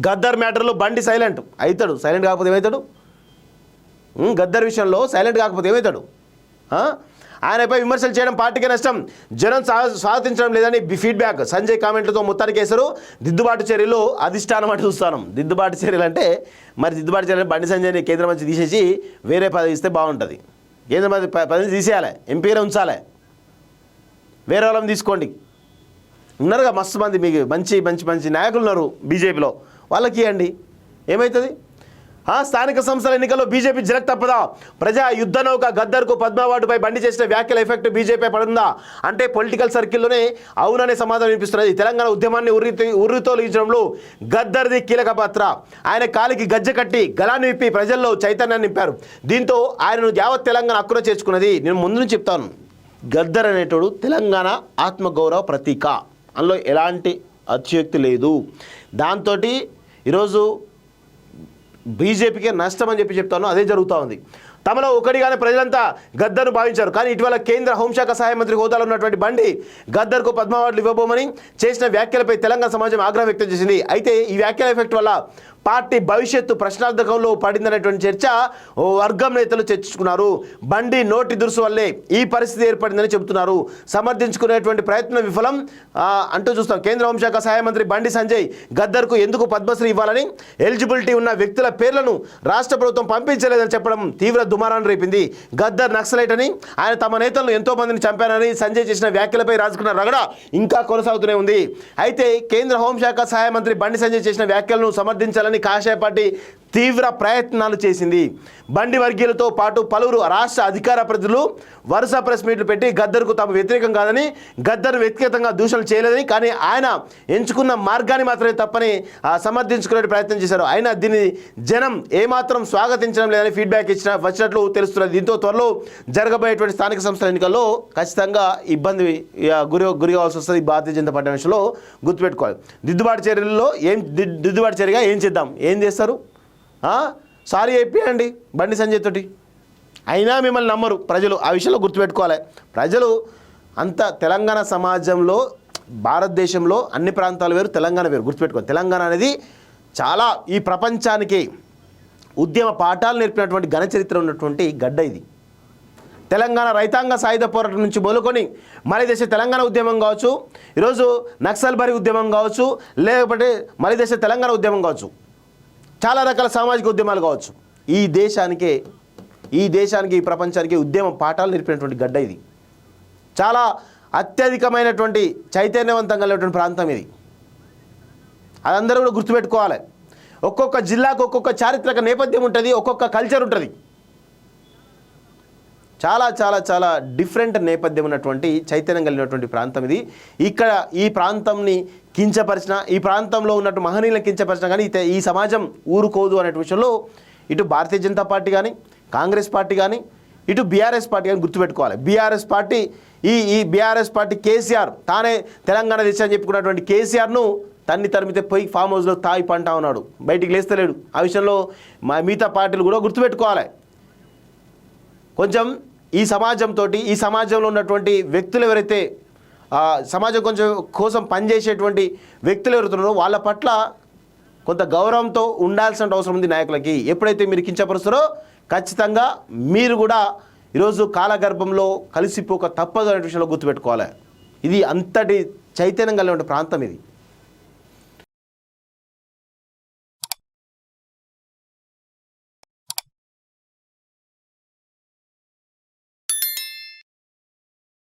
గద్దర్ మ్యాటర్లో బండి సైలెంట్ అవుతాడు, సైలెంట్ కాకపోతే ఏమవుతాడు? గద్దర్ విషయంలో సైలెంట్ కాకపోతే ఏమవుతాడు? ఆయనపై విమర్శలు చేయడం పార్టీకి నష్టం, జనం స్వాగతించడం లేదని ఫీడ్బ్యాక్. సంజయ్ కామెంట్లతో మొత్తానికి వేశారు. దిద్దుబాటు చర్యలు అధిష్టానం అంటే చూస్తాను. దిద్దుబాటు చర్యలు అంటే మరి దిద్దుబాటు చర్యలు బండి సంజయ్ని కేంద్ర మంత్రి తీసేసి వేరే పదవి ఇస్తే బాగుంటుంది. కేంద్ర మంత్రి పదవి తీసేయాలి, ఎంపీగా ఉంచాలి, వేరే వాళ్ళని తీసుకోండి. ఉన్నారుగా మస్తు మంది మీకు మంచి మంచి మంచి నాయకులు ఉన్నారు బీజేపీలో, వాళ్ళకి ఇవ్వండి, ఏమవుతుంది? స్థానిక సంస్థల ఎన్నికల్లో బీజేపీ జరగ తప్పదా? ప్రజా యుద్ధ నౌక గద్దర్కు పద్మావాటుపై బండి చేసిన వ్యాఖ్యల ఎఫెక్ట్ బీజేపీ పడుతుందా అంటే పొలిటికల్ సర్కిల్లోనే అవుననే సమాధానం వినిపిస్తున్నది. తెలంగాణ ఉద్యమాన్ని ఉర్రితోలించడంలో గద్దర్ది కీలక పాత్ర. ఆయన కాలికి గజ్జె కట్టి గలాన్ని విప్పి ప్రజల్లో చైతన్యాన్ని నింపారు. దీంతో ఆయనను యావత్ తెలంగాణ హక్కున చేర్చుకున్నది. నేను ముందు నుంచి చెప్తాను, గద్దర్ అనేటోడు తెలంగాణ ఆత్మగౌరవ ప్రతీక, అందులో ఎలాంటి అతిశయోక్తి లేదు. దాంతో ఈరోజు బీజేపీకే నష్టం అని చెప్తాను, అదే జరుగుతూ ఉంది. తమలో ఒకటిగానే ప్రజలంతా గద్దర్ను భావించారు. కానీ ఇటీవల కేంద్ర హోంశాఖ సహాయ మంత్రి హోదాలో ఉన్నటువంటి బండి గద్దర్కు పద్మావార్డులు ఇవ్వబోమని చేసిన వ్యాఖ్యలపై తెలంగాణ సమాజం ఆగ్రహం వ్యక్తం చేసింది. అయితే ఈ వ్యాఖ్యల ఎఫెక్ట్ వల్ల పార్టీ భవిష్యత్తు ప్రశ్నార్థకంలో పడిందనేటువంటి చర్చ ఓ వర్గం నేతలు చర్చించుకున్నారు. బండి నోటి దురుసు వల్లే ఈ పరిస్థితి ఏర్పడిందని చెబుతున్నారు. సమర్థించుకునేటువంటి ప్రయత్నం విఫలం అంటూ చూస్తాం. కేంద్ర హోంశాఖ సహాయ మంత్రి బండి సంజయ్ గద్దర్కు ఎందుకు పద్మశ్రీ ఇవ్వాలని ఎలిజిబిలిటీ ఉన్న వ్యక్తుల పేర్లను రాష్ట్ర ప్రభుత్వం పంపించలేదని చెప్పడం తీవ్ర దుమారాన్ని రేపింది. గద్దర్ నక్సలైట్ అని, ఆయన తమ నేతలను ఎంతో మందిని చంపారని సంజయ్ చేసిన వ్యాఖ్యలపై రాజుకున్న రగడ ఇంకా కొనసాగుతూనే ఉంది. అయితే కేంద్ర హోంశాఖ సహాయ మంత్రి బండి సంజయ్ చేసిన వ్యాఖ్యలను సమర్థించాలని కాషాయ పార్టీ తీవ్ర ప్రయత్నాలు చేసింది. బండి వర్గీయులతో పాటు పలువురు రాష్ట్ర అధికార ప్రతినిధులు వరుస ప్రెస్ మీట్లు పెట్టి గద్దర్కు తమ వ్యతిరేకం కాదని, గద్దర్ వ్యక్తిగతంగా దూషణలు చేయలేదని, కానీ ఆయన ఎంచుకున్న మార్గాన్ని మాత్రమే తప్పని సమర్థించుకునే ప్రయత్నం చేశారు. అయినా దీన్ని జనం ఏమాత్రం స్వాగతించడం లేదని ఫీడ్బ్యాక్ వచ్చినట్లు తెలుస్తున్నది. దీంతో త్వరలో జరగబోయేటువంటి స్థానిక సంస్థల ఎన్నికల్లో ఖచ్చితంగా ఇబ్బంది గురి కావాల్సి వస్తుంది. భారతీయ జనతా పార్టీ విషయంలో గుర్తుపెట్టుకోవాలి. దిద్దుబాటు చర్యల్లో దిద్దుబాటు చర్యగా ఏం చేద్దాం, ఏం చేస్తారు? సారీ చెప్పండి బండి సంజయ్ తోటి, అయినా మిమ్మల్ని నమ్మరు ప్రజలు. ఆ విషయంలో గుర్తుపెట్టుకోవాలి. ప్రజలు అంత తెలంగాణ సమాజంలో, భారతదేశంలో అన్ని ప్రాంతాలు వేరు, తెలంగాణ వేరు. గుర్తుపెట్టుకోవాలి, తెలంగాణ అనేది చాలా ఈ ప్రపంచానికి ఉద్యమ పాఠాలు నేర్పినటువంటి ఘన చరిత్ర ఉన్నటువంటి గడ్డ ఇది. తెలంగాణ రైతాంగ సాయుధ పోరాటం నుంచి మొదలుకొని మలిదేశ తెలంగాణ ఉద్యమం కావచ్చు, ఈరోజు నక్సల్బరీ ఉద్యమం కావచ్చు, లేకపోతే మలిదేశ తెలంగాణ ఉద్యమం కావచ్చు, చాలా రకాల సామాజిక ఉద్యమాలు కావచ్చు, ఈ దేశానికి ఈ ప్రపంచానికి ఉద్యమ పాఠాలు నేర్పినటువంటి గడ్డ ఇది. చాలా అత్యధికమైనటువంటి చైతన్యవంతంగా ఉన్నటువంటి ప్రాంతం ఇది. అదందరూ కూడా గుర్తుపెట్టుకోవాలి. ఒక్కొక్క జిల్లాకు ఒక్కొక్క చారిత్రక నేపథ్యం ఉంటుంది, ఒక్కొక్క కల్చర్ ఉంటుంది. చాలా చాలా చాలా డిఫరెంట్ నేపథ్యం ఉన్నటువంటి చైతన్యం కలిగినటువంటి ప్రాంతం ఇది. ఇక్కడ ఈ ప్రాంతంని కించపరిచిన, ఈ ప్రాంతంలో ఉన్నట్టు మహనీయులను కించపరిచిన కానీ ఈ సమాజం ఊరుకోదు అనే విషయంలో ఇటు భారతీయ జనతా పార్టీ కానీ, కాంగ్రెస్ పార్టీ కానీ, ఇటు బీఆర్ఎస్ పార్టీ కానీ గుర్తుపెట్టుకోవాలి. బీఆర్ఎస్ పార్టీ ఈ బీఆర్ఎస్ పార్టీ కేసీఆర్ తానే తెలంగాణ దేశాన్ని చెప్పుకున్నటువంటి కేసీఆర్ను తరిమితే పోయి ఫామ్ హౌస్లో తాయి పంటా ఉన్నాడు, బయటికి లేస్తలేడు. ఆ విషయంలో మిగతా పార్టీలు కూడా గుర్తుపెట్టుకోవాలి. కొంచెం ఈ సమాజంతో, ఈ సమాజంలో ఉన్నటువంటి వ్యక్తులు ఎవరైతే సమాజం కొంచెం కోసం పనిచేసేటువంటి వ్యక్తులు ఎవరుతున్నారో వాళ్ళ పట్ల కొంత గౌరవంతో ఉండాల్సిన అవసరం ఉంది నాయకులకి. ఎప్పుడైతే మీరు కించపరుస్తారో ఖచ్చితంగా మీరు కూడా ఈరోజు కాలగర్భంలో కలిసిపోక తప్పదు అనే విషయంలో గుర్తుపెట్టుకోవాలి. ఇది అంతటి చైతన్యం కలిగిన ప్రాంతం ఇది.